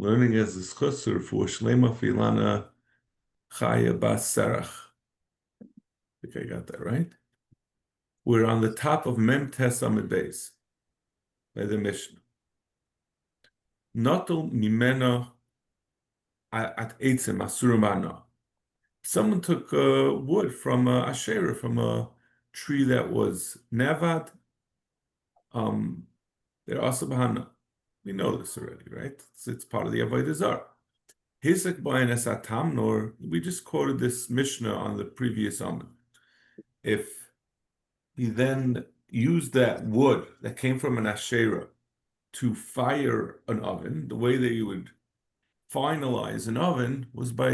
learning as is chusur for shlema filana chaya bas serach. I think I got that right. We're on the top of Mem Tes Amid Beis by the Mishnah. Notel mimena at eitzim asurumana. Someone took wood from Asherah, from a tree that was nevad. They're also bahana. We know this already, right? It's part of the Avoda Zara. Hisek b'ayin es atamnor. We just quoted this Mishnah on the previous Amud. If he then used that wood that came from an Asherah to fire an oven, the way that you would finalize an oven was by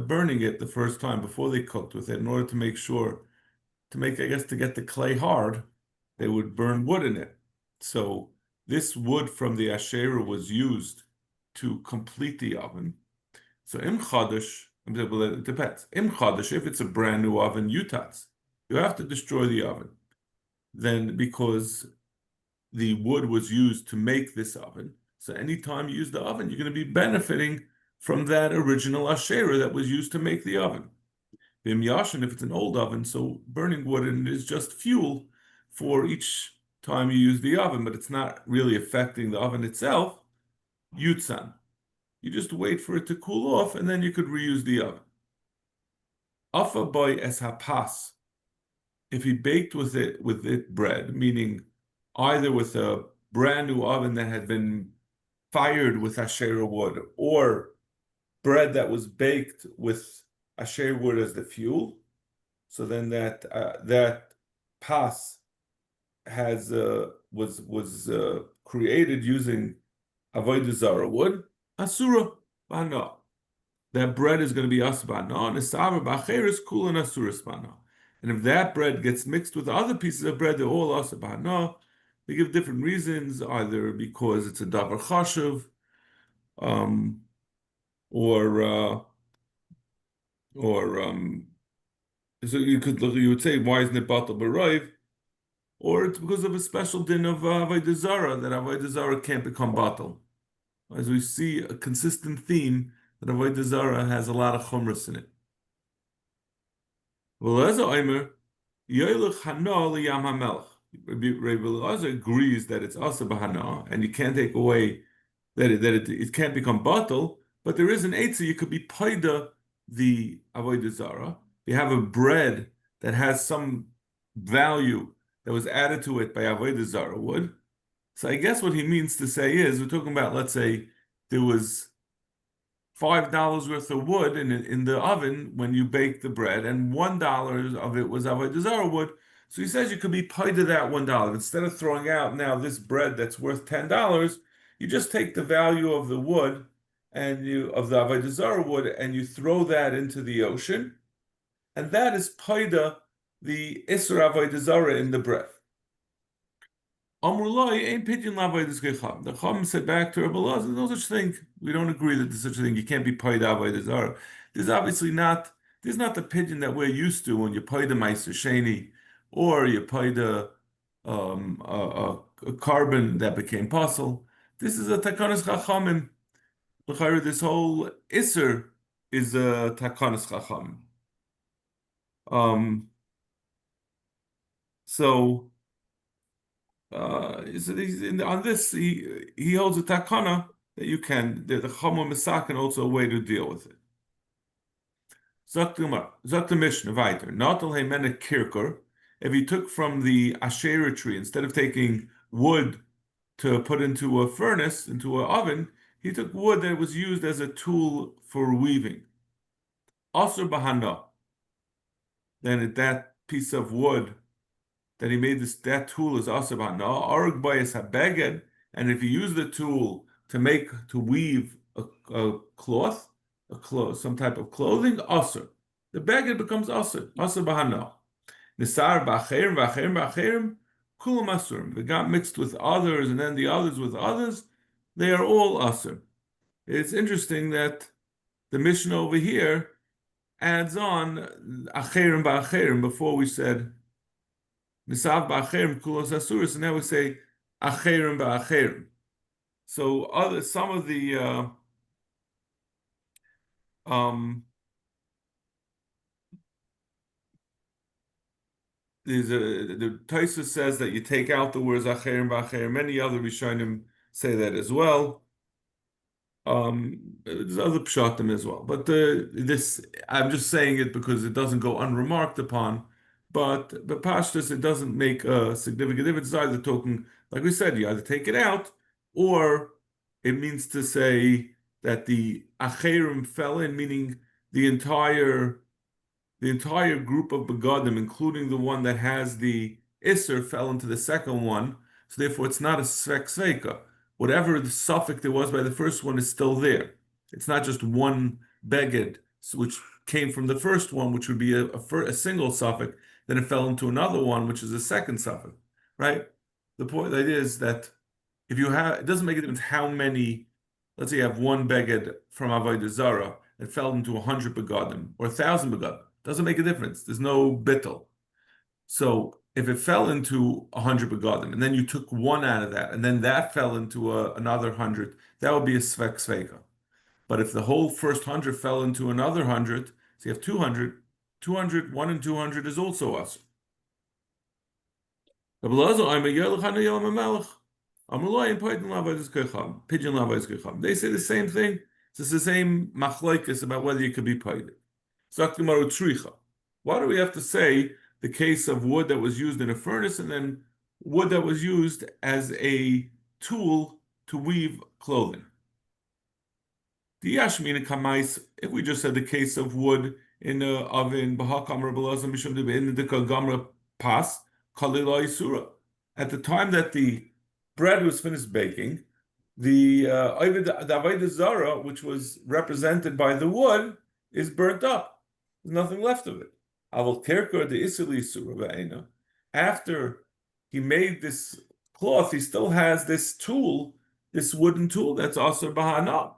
burning it the first time before they cooked with it in order to make sure, I guess, to get the clay hard, they would burn wood in it. So this wood from the Asherah was used to complete the oven. So im chadash, it depends. Im chadash, if it's a brand new oven, yutatz, you have to destroy the oven. Then because the wood was used to make this oven, so anytime you use the oven, you're going to be benefiting from that original Asherah that was used to make the oven. Bim yashin, if it's an old oven, so burning wood in it is just fuel for each time you use the oven, but it's not really affecting the oven itself. Yutzan. You just wait for it to cool off, and then you could reuse the oven. Afa boy es hapas. If he baked with it bread, meaning either with a brand new oven that had been fired with Asherah wood, or bread that was baked with Asherah wood as the fuel, so then that pas was created using Avoda Zara wood. Asura bana. That bread is going to be asbana, and esaver b'acher is kul and asura bana. And if that bread gets mixed with other pieces of bread, they're all asbana. They give different reasons, either because it's a davar chashuv, so you would say, why isn't it batal b'rayv? Or it's because of a special din of Avoda Zara, that Avoda Zara can't become batal. As we see a consistent theme that Avoda Zara has a lot of chumras in it. Rabbi Elazar agrees that it's also bahana, and you can't take away that it can't become batal, but there is an eitzah, you could be paida the Avoda Zara. You have a bread that has some value that was added to it by Avoda Zara wood. So I guess what he means to say is, we're talking about, let's say, there was $5 worth of wood in the oven when you bake the bread, and $1 of it was Avoda Zara wood. So he says you could be paid to that $1. Instead of throwing out now this bread that's worth $10, you just take the value of the wood of the Avoda Zara wood, and you throw that into the ocean, and that is paida the Isra Avoda Zara in the bread. The Chum said back to Rabbi Elazar, there's no such thing. We don't agree that there's such a thing. You can't be paid Avoda Zara. There's obviously not. There's not the pidyon that we're used to when you pay the Meiser Sheni, or you pay a carbon that became puzzle. This is a takanas chachamim. This whole iser is a takanas chachamim. So on this, he holds a takana that you can, the Chama Misak, and also a way to deal with it. Zok the Mishnah, weiter. Natal heimene kirkur. If he took from the Asherah tree, instead of taking wood to put into a furnace, into an oven, he took wood that was used as a tool for weaving. Asur bahana. Then that piece of wood that he made that tool is asur bahana. Arug bayis habeged. And if you use the tool to weave a cloth, some type of clothing, asur. The beged becomes asur bahana. Nisar b'acherim v'acherim b'acherim kulam asurim. They got mixed with others, and then the others with others. They are all asur. It's interesting that the Mishnah over here adds on acherim b'acherim. Before we said nisav b'acherim kulos asuris, and now we say acherim b'acherim. So some of the um, the Taisa says that you take out the words acherim v'acherim. Many other Rishonim say that as well. There's other pshatim as well, but this I'm just saying it because it doesn't go unremarked upon. But pashtus, it doesn't make a significant difference. It's either talking, like we said, you either take it out, or it means to say that the acherim fell in, meaning the entire the entire group of begadim, including the one that has the isser, fell into the second one. So therefore, it's not a svek sveika. Whatever the suffix there was by the first one is still there. It's not just one beged, which came from the first one, which would be a single suffix. Then it fell into another one, which is a second suffix, right? The point idea is that if you have, it doesn't make a difference how many. Let's say you have one beged from Avoda Zara that fell into 100 begadim or 1,000 begadim. Doesn't make a difference. There's no bittel. So if it fell into 100 begadim and then you took one out of that and then that fell into another 100, that would be a svek sveka. But if the whole first 100 fell into another 100, so you have 200, 200, 1 and 200 is also us. They say the same thing. It's the same machlokes about whether you could be paid. Why do we have to say the case of wood that was used in a furnace and then wood that was used as a tool to weave clothing? If we just said the case of wood in an oven, pas, at the time that the bread was finished baking, the Avoda Zara, which was represented by the wood, is burnt up. There's nothing left of it. After he made this cloth, he still has this tool, this wooden tool that's also bahana.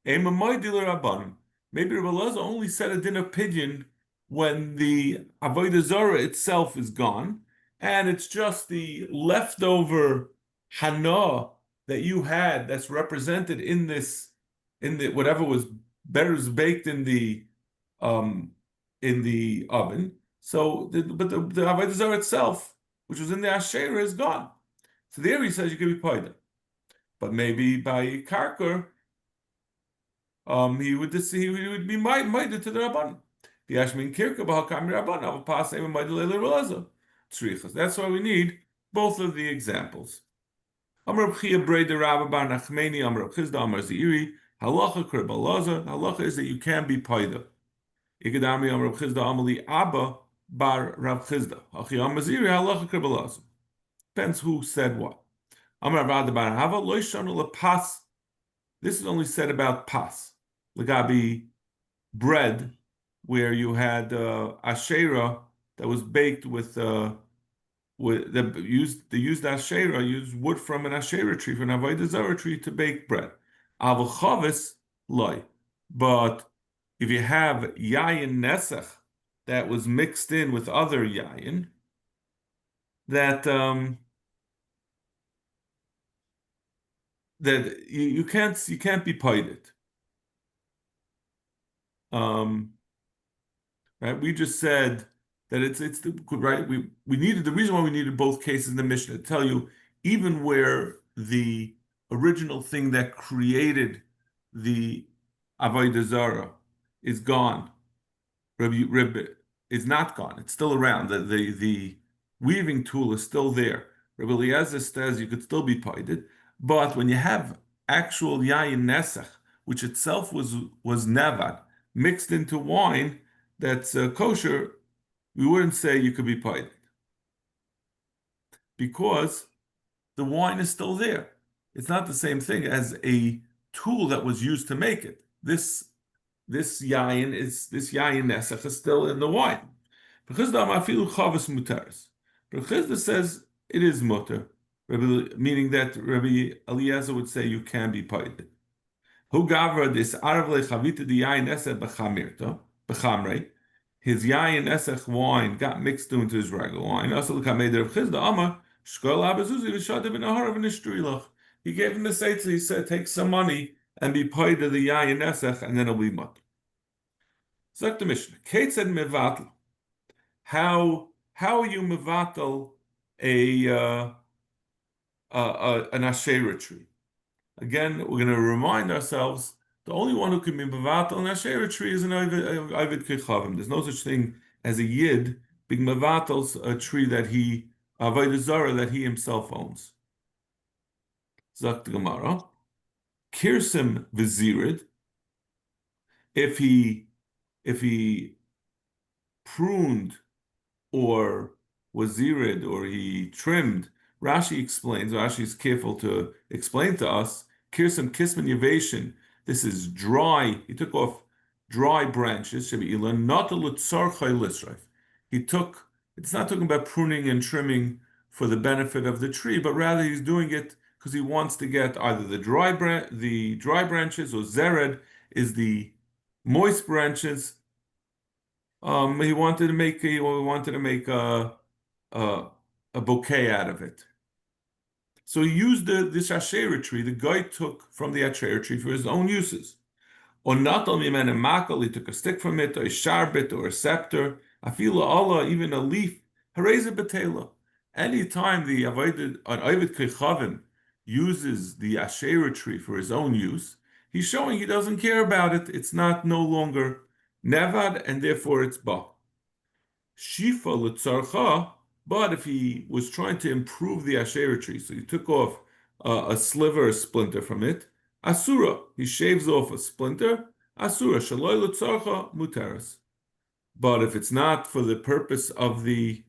Maybe Rabbi Elazar only said a din of pidyon when the Avodah Zarah itself is gone, and it's just the leftover hana that you had that's represented in the whatever was better baked in the oven. So, but the Avodah Zarah itself, which was in the Asherah, is gone. So there he says you could be paida, but maybe by karker. He would be minded to the Rabban. That's why we need both of the examples. Halacha is that you can be paida. Depends who said what. This is only said about pas. Lagabi bread, where you had asherah that was baked with the used asherah, used wood from an asherah tree, from an avodah zarah tree to bake bread. Avol chavis loy. But if you have yayin nesach that was mixed in with other yayin, that you can't be paid it. Right? We just said that it's right. We needed the reason why we needed both cases in the Mishnah to tell you even where the original thing that created the Avodah Zarah is gone, Rabbi is not gone. It's still around. The weaving tool is still there. Rabbi Eliezer says you could still be paid, but when you have actual yayin nesach, which itself was nevad, mixed into wine that's kosher, we wouldn't say you could be paid because the wine is still there. It's not the same thing as a tool that was used to make it. This yayin nesach is still in the wine. Because the amafilu chavas mutaris. Because says it is mutter, meaning that Rabbi Eliezer would say you can be paid. Who gavra this arvle chavita the yayin nesach bechamirto bechamrei. His yayin nesach wine got mixed into his regular wine. Also, the kamei of Chizda Amar shkol abazuzi v'shadav v'nahar v'nishtrilach. He gave him the seitzah. He said, take some money and be paid to the yayin nesach, and then it'll be mutter. Sagt the Mishnah, Kate said mevatel. How are you mevatel an Asherah tree? Again, we're going to remind ourselves the only one who can be mevatel an Asherah tree is an Ovid Kechavim. There's no such thing as a Yid being mevatel a tree that he Avoda Zara that he himself owns. Zakt the Gemara, Kirsim v'zirid. If he pruned or was zirid or he trimmed, Rashi explains. Rashi is careful to explain to us. Kirsim kisman yavation. This is dry. He took off dry branches. Not a lutzarchai lisrif. He took. It's not talking about pruning and trimming for the benefit of the tree, but rather he's doing it because he wants to get either the dry branches, or zered is the moist branches. He wanted to make a bouquet out of it. So he used this Asherah tree the guy took from the Asherah tree for his own uses. Or not only man and makal, he took a stick from it, or a sharbit, or a scepter, afila Allah, even a leaf, hareza betela. Anytime an Ovid Kechavim uses the Asherah tree for his own use, he's showing he doesn't care about it. It's no longer nevad, and therefore it's ba. Shifa l'tzarcha, but if he was trying to improve the Asherah tree, so he took off a sliver, a splinter from it, asura, he shaves off a splinter, asura, shaloi l'tzarcha muteris. But if it's not for the purpose of if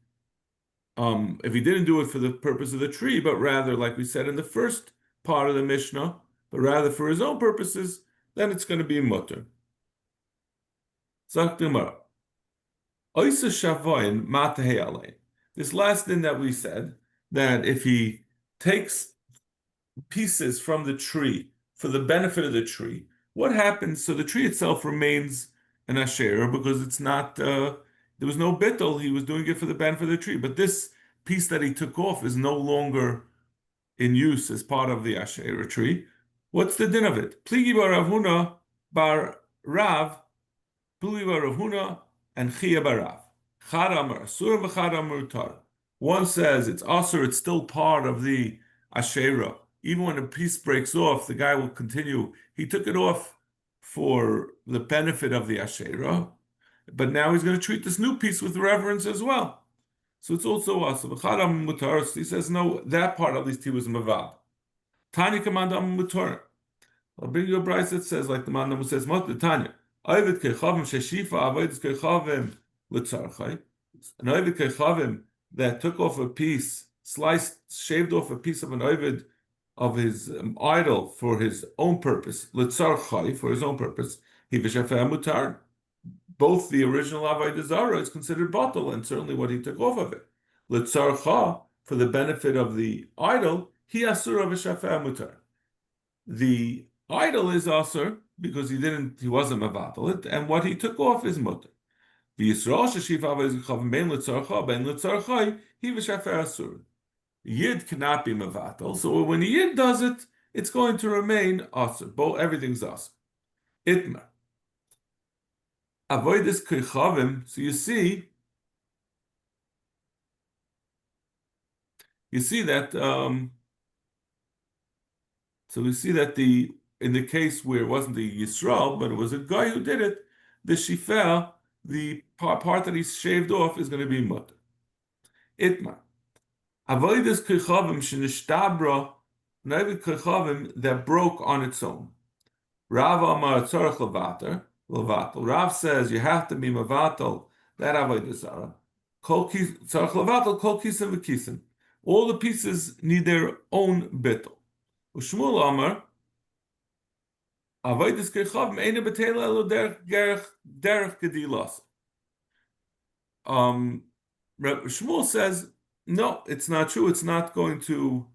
he didn't do it for the purpose of the tree, but rather, like we said in the first part of the Mishnah, but rather for his own purposes, then it's going to be mutter. Zak Gemara. This last thing that we said, that if he takes pieces from the tree for the benefit of the tree, what happens? So the tree itself remains an Asherah because it's not, there was no bittul, he was doing it for the benefit of the tree. But this piece that he took off is no longer in use as part of the Asherah tree. What's the din of it? Pligi bar Ravuna bar Rav, Pligi bar Ravuna, and Chia barav. Chad amar asur v'chad amar utar. One says it's asur, it's still part of the Asherah. Even when a piece breaks off, the guy will continue. He took it off for the benefit of the Asherah, but now he's going to treat this new piece with reverence as well. So it's also asur. V'chad amar utar. He says no, that part at least he was mavad. Tani command amar utar. I'll bring you a brayso that says, like the man who says, Mot Tanya. Ovid Kechavim sheshifa avodas Kechavim l'tzarchai. An Ovid Kechavim that took off a piece, shaved off a piece of an Ovid of his idol for his own purpose, l'tzarchai, for his own purpose, he v'shafeh mutar. Both the original Avodah Zara is considered batal, and certainly what he took off of it. L'tzarcha, for the benefit of the idol, he asura v'shafeh mutar. The idol is asur because he wasn't mevatel it, and what he took off is mutter. The Yisrael sheshifa avodas kechavim ben l'tzarcha ben l'tzarchai he v'shafer asur. Yid cannot be mevatel, so when the Yid does it, it's going to remain asur. Both everything's asur. Itmar avodas kechavim. So you see that. So we see that in the case where it wasn't the Yisrael, but it was a guy who did it, the shifa, the part that he shaved off, is going to be mutter. Itmar. Avodas kechavim shenishtabra, na'vid kechavim that broke on its own. Rav amar tzarech levatel. Rav says you have to be mevatel that avodah zara. Tzarech levatel kol kisim v'kisim. All the pieces need their own bittul. Ushmul amar avodas kechavim eina betela elo derech gedilas. Shmuel says, no, it's not true. It's not going to,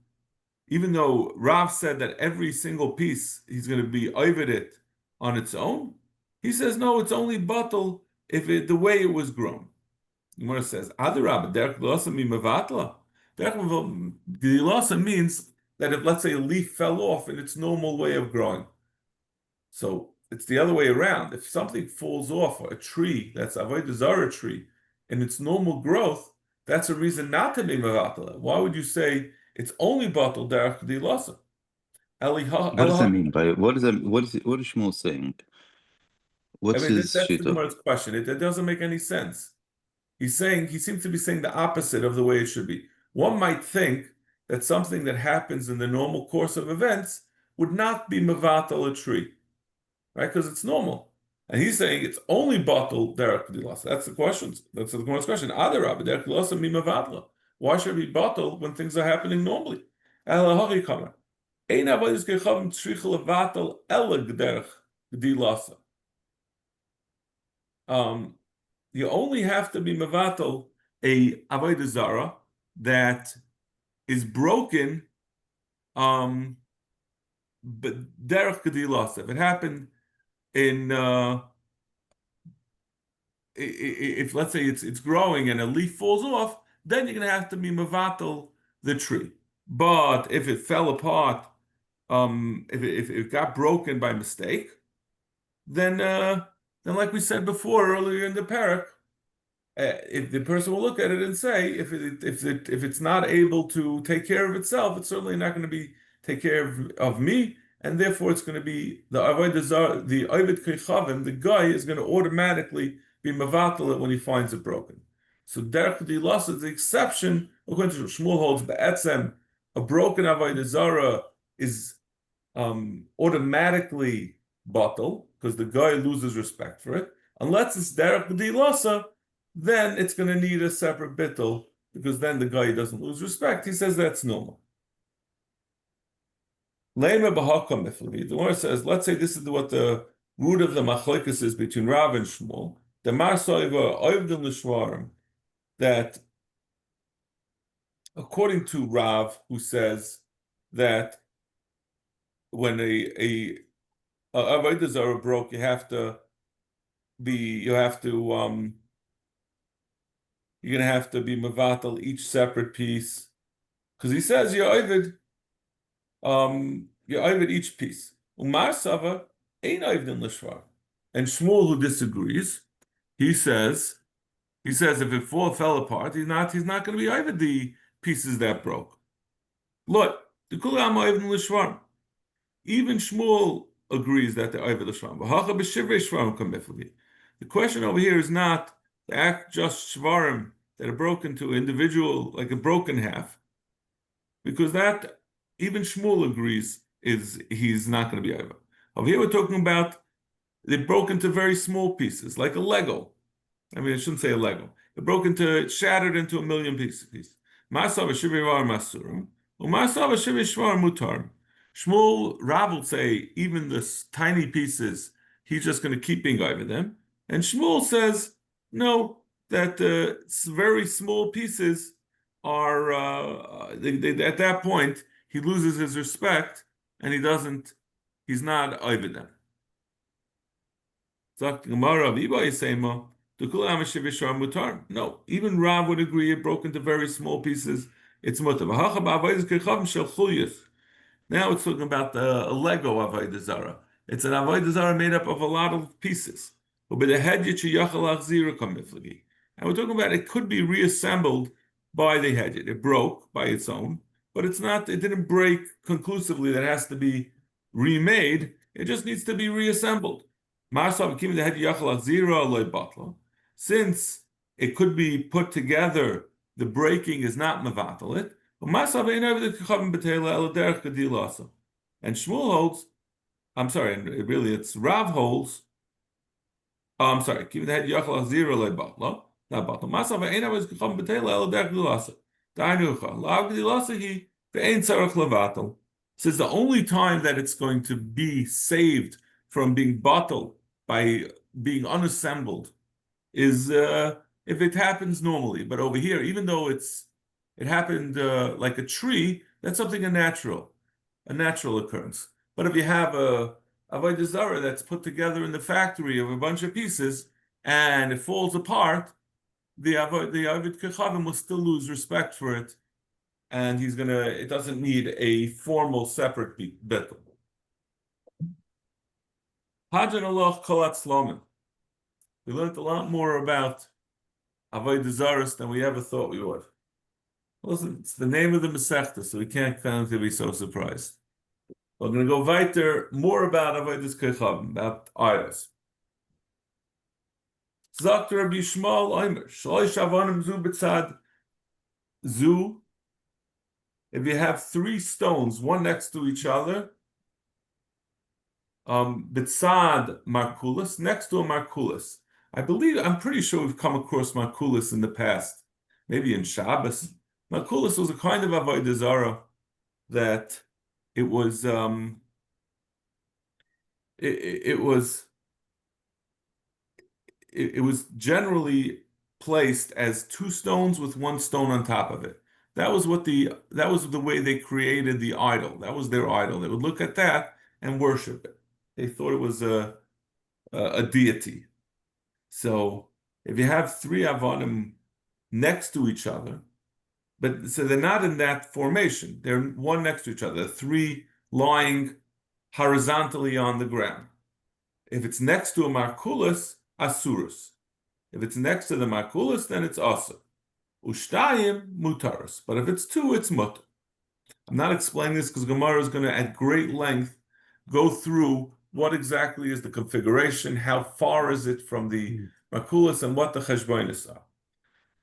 even though Rav said that every single piece he's going to be oived it on its own, he says, no, it's only batal if the way it was grown. Gemara says, Adarabba, derech gedilas mi mevatla. Derech gedilas means that if, let's say, a leaf fell off in its normal way of growing. So it's the other way around. If something falls off a tree, that's Avodah Zara tree, in its normal growth, that's a reason not to be mevatel. Why would you say it's only batel derech kedilasa? What does that mean by what is that? What is Shmuel saying? I What's mean, his that's the shita? Gemara's question. It doesn't make any sense. He seems to be saying the opposite of the way it should be. One might think that something that happens in the normal course of events would not be mevatel a tree, right? Because it's normal. And he's saying it's only batel derech kedilasa. That's the question. That's the Gemara's question. Adarab derech kedilasa mi mevatla. Why should it be batel when things are happening normally? Elahachi kamar. Ein avodas kechavim tzricha levatel ela derech kedilasa. You only have to be mevatel a avodah zara that is broken, but derech kedilasa. If it happened in if let's say it's growing and a leaf falls off, then you're gonna have to be mevatel the tree. But if it fell apart, if it got broken by mistake, then like we said before earlier in the parak, if the person will look at it and say if it's not able to take care of itself, it's certainly not going to be take care of me, and therefore it's going to be the avodah zara, the ovid kechavim, the guy is going to automatically be mevatel it when he finds it broken. So derech dilas is the exception. According to Shmuel holds be'etzem, a broken avodah zara is automatically batel because the guy loses respect for it. Unless it's derech dilasa, then it's going to need a separate bittul because then the guy doesn't lose respect. He says that's normal. Lema b'hakam miflagi. The Gemara says, let's say this is what the root of the machlokes is between Rav and Shmuel. The Mar Soiva Oivdim l'shvarim, that according to Rav, who says that when a avodah zara broke, you have to you're gonna have to be mevatel each separate piece, because he says you ovid each piece. Umar Sava ain't oivdin l'shvar. And Shmuel, who disagrees, he says if it fell apart, he's not going to be ovid the pieces that broke. Look, the kulam oivdin l'shvar. Even Shmuel agrees that they're oived l'shvar. The question over here is not to act just shvarim that are broken to individual, like a broken half, because that even Shmuel agrees he's not going to be over. Over here we're talking about they're broken to very small pieces, like a Lego. I mean, I shouldn't say a Lego. It's shattered into a million pieces. Shmuel, Rav will say even the tiny pieces, he's just going to keep being over them. And Shmuel says, no, that very small pieces are, at that point, he loses his respect and he's not over them. No, even Rav would agree it broke into very small pieces. It's mutar. Now it's talking about a Lego avodah zara. It's an avodah zara made up of a lot of pieces. And we're talking about it could be reassembled by the hedget. It broke by its own, but it didn't break conclusively that it has to be remade. It just needs to be reassembled. Since it could be put together, the breaking is not mevatel. And Shmuel holds, I'm sorry, and really it's Rav holds, I'm sorry, keep the head yachal zero le batla, not batla. Masav ain't always come betela el derech dilasa. Dainucha, lav dilasa he ve'ain tzarach levatel. Says the only time that it's going to be saved from being bottled by being unassembled is if it happens normally. But over here, even though it happened like a tree, that's something a natural occurrence. But if you have a avodah zara that's put together in the factory of a bunch of pieces and it falls apart, the Ovid Kechavim will still lose respect for it, and it doesn't need a formal separate betel. Hajan Allah Kolat Sloman. We learned a lot more about Avodah Zara than we ever thought we would. Listen, it's the name of the Masechta, so we can't kind of be so surprised. We're going to go weiter more about Avodas Kechavim, about idols. Zakt Rabbi Yishmael Omer, Shlosh Avonim Zu B'tzad Zu. If you have three stones, one next to each other, B'tzad Markulis, next to a Markulis. I'm pretty sure we've come across Markulis in the past, maybe in Shabbos. Markulis was a kind of Avodah Zara that it was generally placed as two stones with one stone on top of it. That was the way they created the idol. That was their idol. They would look at that and worship it. They thought it was a deity. So if you have three avonim next to each other, but so they're not in that formation. They're one next to each other, three lying horizontally on the ground. If it's next to a markulis, asurus. If it's next to the markulis, then it's asur. Ushtayim mutaris. But if it's two, it's mutar. I'm not explaining this because Gemara is going to, at great length, go through what exactly is the configuration, how far is it from the markulis, and what the cheshbonis are.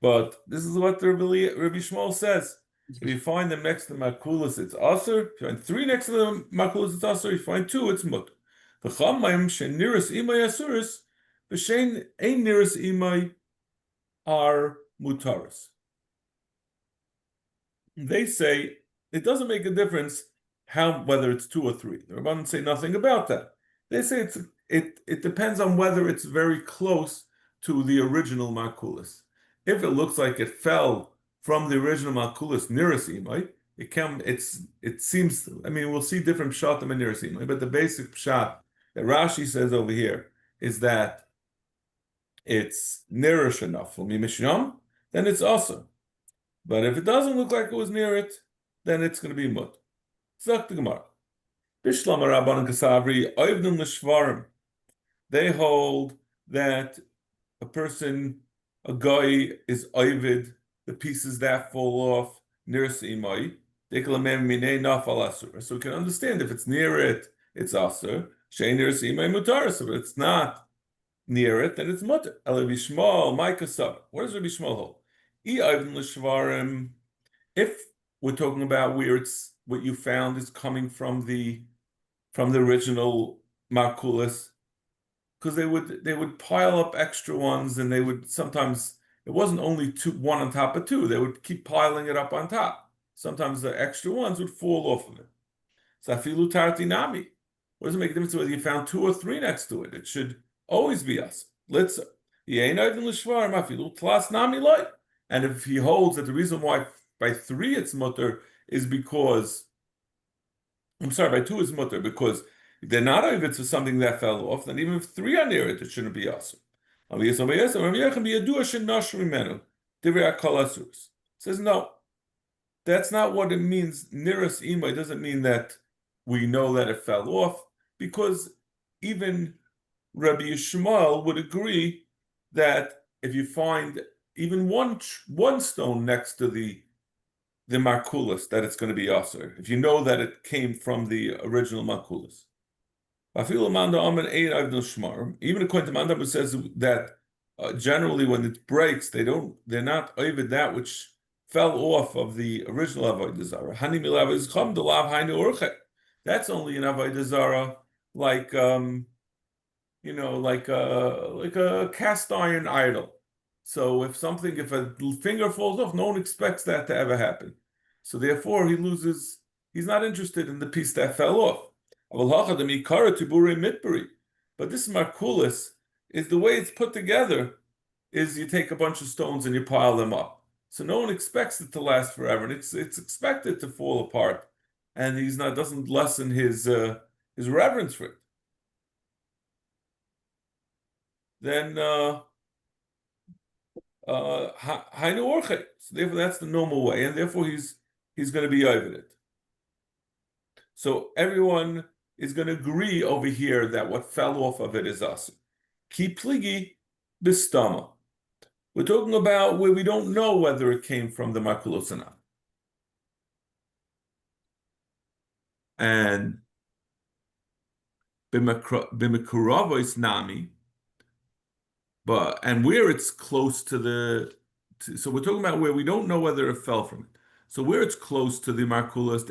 But this is what Rabbi Yishmael says. If you find them next to the markulis, it's asur. If you find three next to the markulis, it's asur. If you find two, it's mutar. V'chamayim sheniris imay asuris, v'shein ein niris imay are mutaris. They say it doesn't make a difference whether it's two or three. The Rabbanan say nothing about that. They say it depends on whether it's very close to the original markulis. If it looks like it fell from the original markulis niris imay, it seems. I mean, we'll see different pshatim and niris imay, but the basic pshat that Rashi says over here is that it's nirish enough for mimisham, then it's awesome. But if it doesn't look like it was near it, then it's going to be mut. Zok the Gemara. Bishlam Rabban Kasavri Oivdim L'Shvarim. They hold that a guy is oivid, the pieces that fall off niris imay. So we can understand if it's near it, it's asur. Shein niris imay mutaris. If it's not near it, then it's mutar. Rabbi Yishmael, my kasav. What does Rabbi Yishmael hold? If we're talking about where it's what you found is coming from the original markulis, because they would pile up extra ones, and they would sometimes, it wasn't only one on top of two, they would keep piling it up on top. Sometimes the extra ones would fall off of it. Safilu tarti nami. What does it make a difference whether you found two or three next to it? It should always be us. And if he holds that the reason why by three it's mutter is because, by two is mutter, because they're not if it's something that fell off, then even if three are near it, it shouldn't be us. Says no, that's not what it means. Niras imay doesn't mean that we know that it fell off, because even Rabbi Yishmael would agree that if you find even one stone next to the markulis, that it's going to be asur, if you know that it came from the original markulis. Even according to Mandam, it says that generally when it breaks, they're not over that which fell off of the original Avodah Zara. That's only an Avodah Zara like like a cast iron idol. So if a finger falls off, no one expects that to ever happen. So therefore he's not interested in the piece that fell off. But this markulis is the way it's put together, is you take a bunch of stones and you pile them up. So no one expects it to last forever, and it's expected to fall apart, and doesn't lessen his reverence for it. Then hainu orche. So therefore that's the normal way, and therefore he's going to be over it. So everyone is going to agree over here that what fell off of it is us. Ki pligi bistama. We're talking about where we don't know whether it came from the makulos or not. And b'mekuravos nami, and where it's close to so we're talking about where we don't know whether it fell from it. So where it's close to the makulos,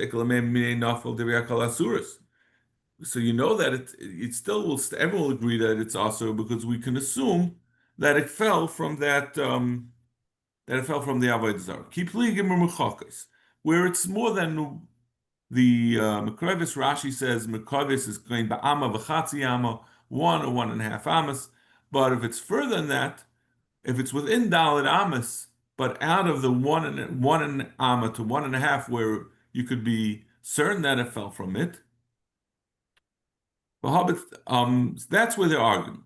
so you know that it still will. Everyone will agree that it's also because we can assume that it fell from that the Avodah Zara. Keep where it's more than the Mekrevis. Rashi says Mekrevis is going by Amma v'chatzi Amma, 1 or 1.5 Amas. But if it's further than that, if it's within Dalit Amas, but out of the one Amma to 1.5, where you could be certain that it fell from it. That's where they're arguing.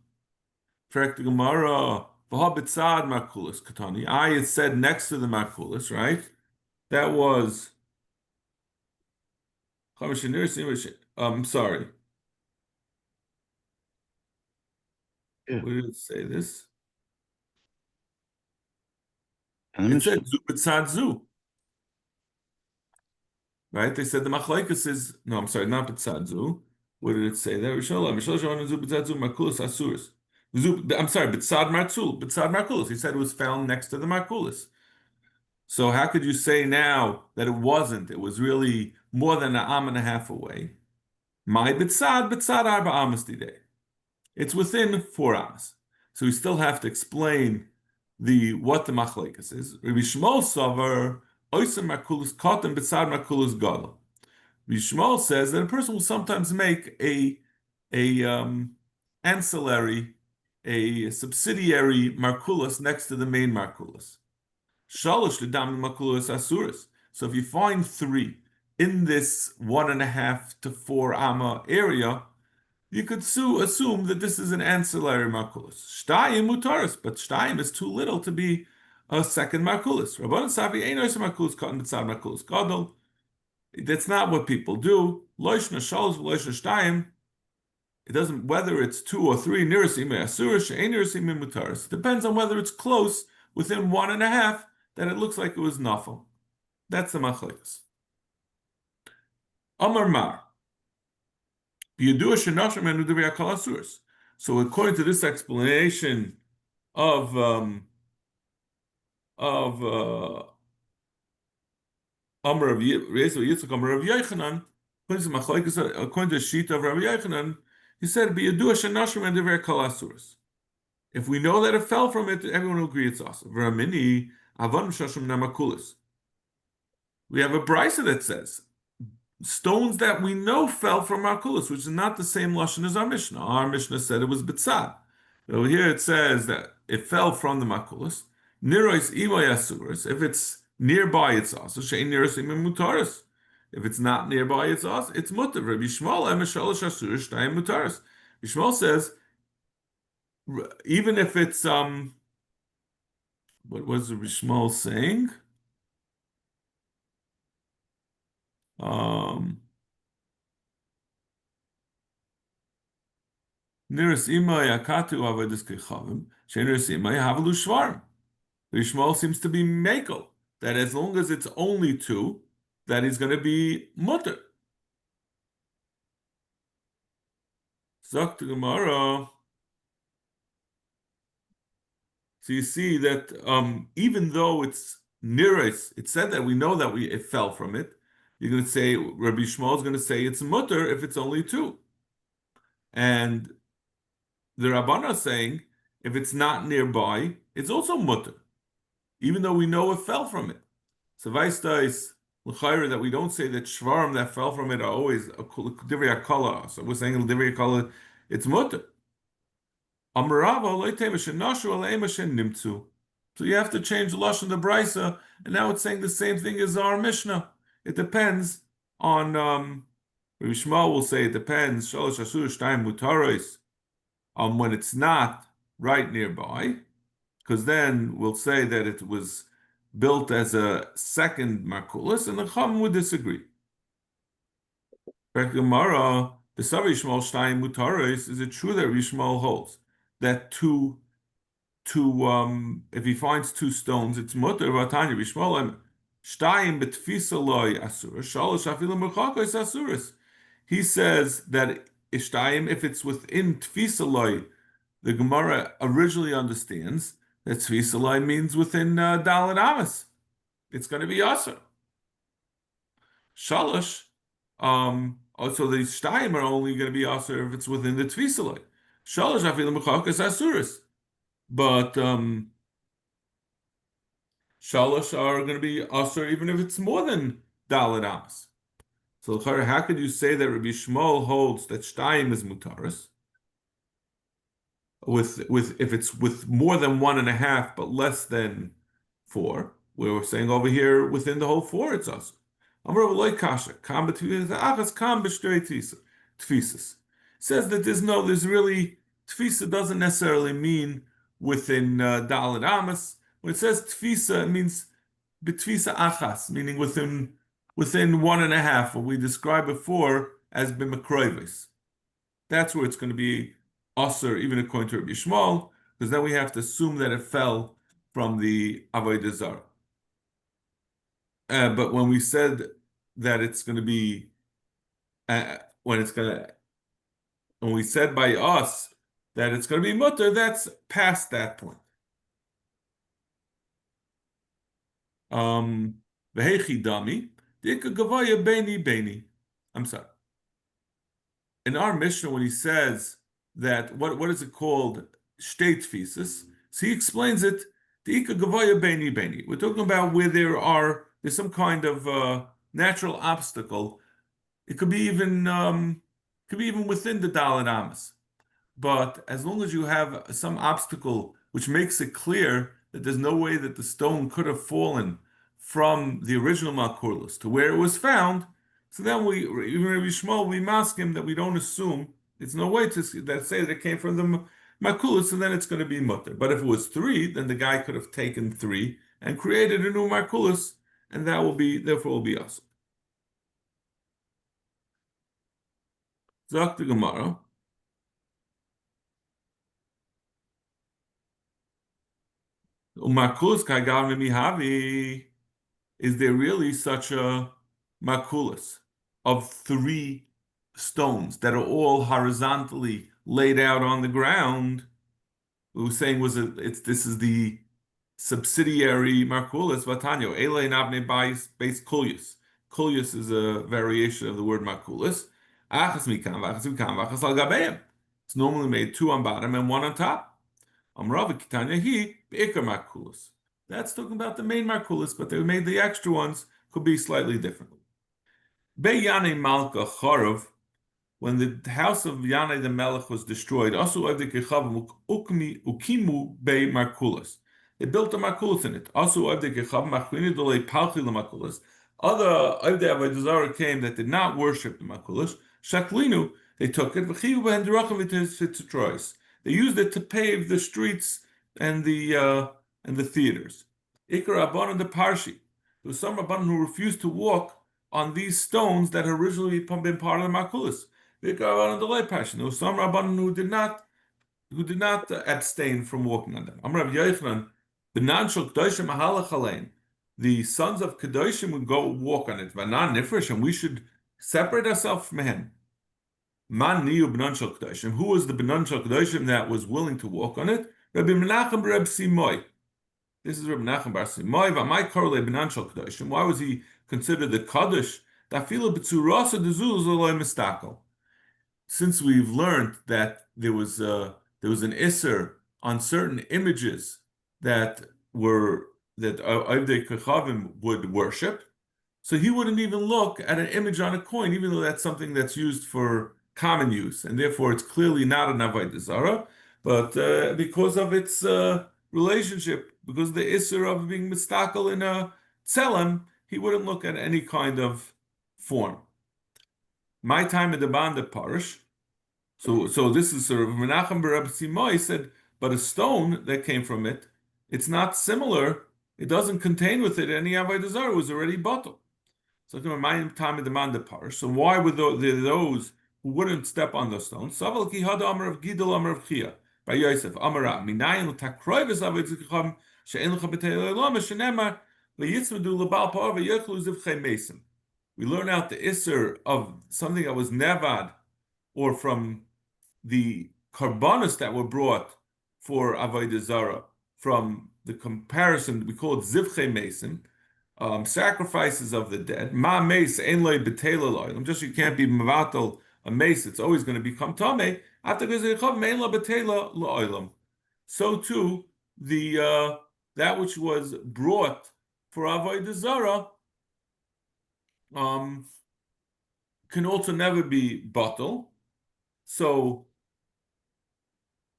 Correct, Gemara. Katani. It said next to the makulis, right? That was. Sorry. Yeah. Where did it say this? And It said zu b'tzad zu. Right? They said the machlaikas is no. I'm sorry, not b'tzad zu. What did it say there? I'm sorry, b'tzad markulis. He said it was found next to the markulis. So how could you say now that it wasn't? It was really more than 1.5 away. My b'tzad arba amas today. It's within 4 amas. So we still have to explain what the machlekes is. Rabbi Shmuel savar oisem markulis katan b'tzad markulis gadol. Rabbi Shmuel says that a person will sometimes make a ancillary, a subsidiary markulis next to the main markulis. Shalosh l'dam makulos asuras. So if you find 3 in this 1.5 to 4 amma area, you could assume that this is an ancillary makulos. Shtayim mutaris, but shtayim is too little to be a second makulos. Rabbanan savi einos makulos cotton b'tzad makulos gadol. That's not what people do. Loishna shalosh loishna shtayim. It doesn't whether it's 2 or 3 nirasim asuras she'ein nirasim mutaris. It depends on whether it's close within 1.5. That it looks like it was nafel. That's the machlekes. Amar Mar. So according to this explanation of Amar of Yitzchak Amar of Yochanan, according to the sheet of Rabbi Yochanan, he said, if we know that it fell from it, everyone will agree it's awesome. We have a brisa that says stones that we know fell from Makulis, which is not the same lashon as our Mishnah. Our Mishnah said it was bitzad. Over here it says that it fell from the Makulis. Nirois imoy asuris. If it's nearby, it's also shein nirois imim mutaris. If it's not nearby, it's also it's mutar. Rabbi Shmuel emeshalosh asuris shtayim mutaris. Rabbi Shmuel says even if it's what was Rabbi Shmuel saying? Niris imay akatu avodas kechavim. Sheiniris imay havalu shvarm. Rabbi Shmuel seems to be makel that as long as it's only 2, that is going to be mutter. Zok to Gemara. So you see that even though it's nearest, it said that we know that it fell from it. You're going to say Rabbi Shmuel is going to say it's mutter if it's only 2, and the Rabbanah are saying if it's not nearby, it's also mutter, even though we know it fell from it. So Vaista is l'chayre that we don't say that shvarim that fell from it are always a divrei akala. So we're saying divrei akala, it's mutter. So you have to change the lashon the brisa, and now it's saying the same thing as our Mishnah. It depends on. Rabbi Shmuel will say it depends. Shalosh asur shtayim mutaros. When it's not right nearby, because then we'll say that it was built as a second makulis, and the Chum would disagree. Gemara, B'sav Yishmael Shtayim Mutaris, is it true that Yishmael holds that if he finds two stones, it's mutter. Vatanya Yishmael Shtayim betfisa loy asur, shalosh afilu merchakos asuris. He says that Ishtayim, if it's within tfisa loy, the Gemara originally understands that tfisa loy means within Daled Amas. It's going to be asur. Shalosh, also the Shtayim are only going to be asur if it's within the tfisa loy. Shalosh afilu merchakos asuris. But Shalosh are going to be asur even if it's more than Daled Amas. So how could you say that Rabbi Shmuel holds that Shtayim is mutaris with if it's with more than 1.5 but less than 4? We were saying over here within the whole 4 it's asur. Amar Loy Kasha kam b'tfisas kam b'shtei tfisas. Says that there's really tfisa doesn't necessarily mean within Daled Amas. When it says tfisa, it means b'tfisa achas, meaning within 1.5, what we described before as b'makroivis. That's where it's going to be asur, even according to Rabbi Shmuel, because then we have to assume that it fell from the Avoda Zara. But when we said that it's going to be, when we said by us that it's going to be mutter, that's past that point. V'hechi dami, dika gavaya beni. I'm sorry. In our Mishnah, when he says that, what is it called? Shtei tfisis. So he explains it, dika gavaya beni. We're talking about where there's some kind of natural obstacle. It could be even within the Daled Amas. But as long as you have some obstacle which makes it clear that there's no way that the stone could have fallen from the original Malkulis to where it was found, so then even Rabbi Shmuel, we ask him that we don't assume, it's no way to say that it came from the Malkulis, and then it's going to be mutter. But if it was 3, then the guy could have taken 3 and created a new Malkulis, and that therefore will be us. Zok the Gemara. Is there really such a makulas of 3 stones that are all horizontally laid out on the ground? We were saying this is the subsidiary makulas vatanyo ele nabne base kulyus. Kulyus is a variation of the word makulas. Achas mikam v'achas al gabeim. It's normally made 2 on bottom and 1 on top. That's talking about the main Markulis, but they made the extra ones could be slightly different. Beyane Malka Chorov, when the house of Yanai the Melech was destroyed, also ukimu be Markulis. They built a Markulis in it. Also other Avdei Avodah Zara came that did not worship the Markulis. Shaklinu, they took it. They used it to pave the streets and the theaters. Ikar Rabbanan the Parshi. There was some Rabbanan who refused to walk on these stones that had originally been part of the Makulis. Ikar Rabbanan the Lay Parshi. There was some Rabbanan who did not abstain from walking on them. Amar Rav Yochanan, B'nan shel Kedoshim Mahalach Alein. The sons of Kedoshim would go walk on it. V'nan nifresh, and we should separate ourselves from him. Man niyu b'nan shel Kedoshim. Who was the b'nan shel Kedoshim that was willing to walk on it? Rabbi Menachem Reb Simoy. This is Rabbi Menachem Bar Simoy. V'amai korle b'nan shel Kedoshim. Why was he considered the Kaddish? Dafilo b'tzurasa dezuz l'loy mistakel. Since we've learned that there was an isser on certain images that Avdei Kechavim would worship, so he wouldn't even look at an image on a coin, even though that's something that's used for common use, and therefore it's clearly not an Avodah Zara, but because of its relationship, because of the isser of being mistakel in a tzelem, he wouldn't look at any kind of form. My time at the Banda Parish. So this is sort of Menachem Bar Simoy said, but a stone that came from it, it's not similar. It doesn't contain with it any Avodah Zara. It was already bottled. So my time at the Banda Parish. So why were those who wouldn't step on those stones. Saval ki hada amar of Gidol amar of Chia by Yosef Amara minayin l'takroivis avodas zechacham she'en l'cha b'tei l'olam shenemar leyitzmedu l'bal pa'or v'yochlu zivchei mesim. We learn out the isser of something that was nevad, or from the karbanos that were brought for avodah zara, from the comparison we call it zivchei mesim, sacrifices of the dead. Ma meis ein loy b'tela loylam. Just you can't be mevatel a mace; it's always going to become tamei. After gazeichav mein lo b'tela loylam. So too the that which was brought for avodah zara can also never be bottle. So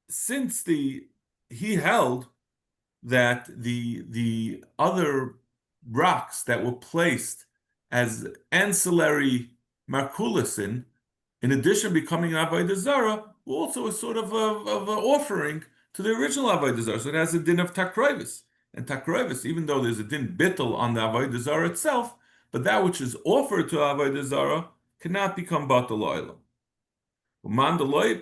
since he held that the other rocks that were placed as ancillary markulisin, in addition becoming an avodah zara, were also a sort of an offering to the original avodah zara. So it has a din of takroivis. And takroivis, even though there's a din bittul on the avodah zara itself, but that which is offered to avodah zara cannot become batal oilam.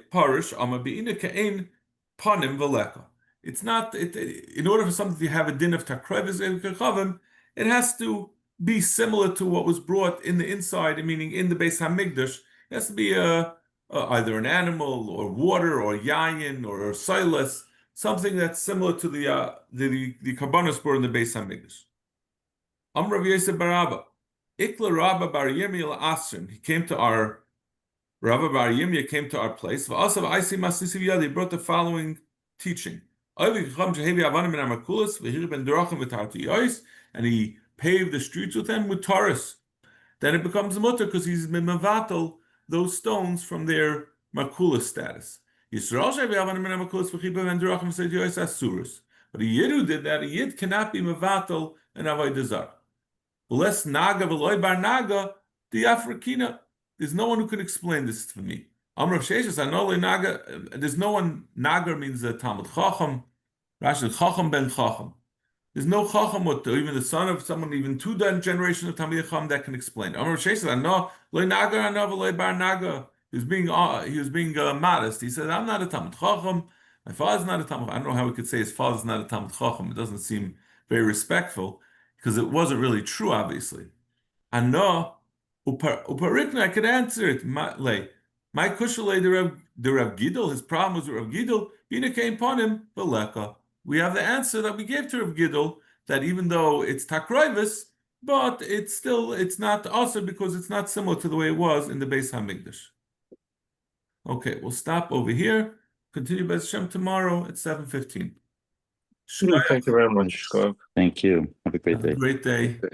Parish amabiina kein panim veleka. It's not. In order for something to have a din of takroivis and it has to be similar to what was brought in the inside, meaning in the Beis Hamikdash. It has to be either an animal or water or yayin or silas, something that's similar to the karbanos brought in the Beis Hamikdash. Amrav Yosef Barabba, Ikla Rabba Bar Yirmiyah Asrin. He came to our Rabba Bar Yirmiyah came to our place. V'asav Aisi Masisiv Yad. He brought the following teaching. And he paved the streets with them with taurus. Then it becomes a mutter because he's mavatal those stones from their makulas status. But a yid who did that, a yid cannot be mavatal and avodah zara. Less naga v'loy bar naga the afrikina. There's no one who can explain this to me. Amrav Sheshes, I know naga. There's no one. Nagar means the Talmud Chacham. Rashi Chacham ben Chacham. There's no Chacham or even the son of someone, even two generations of Talmid Chacham that can explain. Amrav Sheshes, I know loy naga, I know v'loy bar naga. He was being modest. He said, I'm not a Talmud Chacham. My father's not a Talmud. I don't know how we could say his father's not a Talmud Chacham. It doesn't seem very respectful because it wasn't really true, obviously. I know. Uparikna, I could answer it. My kushalei the Rav Gidol, his problem was Rav Gidol, Bina came upon him, Veleka. We have the answer that we gave to Rav Gidol, that even though it's takroivis, but it's not also because it's not similar to the way it was in the Beis Hamikdash. Okay, we'll stop over here. Continue Beis Hashem tomorrow at 7:15. Thank you very much, Scott. Thank you. Have a great day. Have a great day.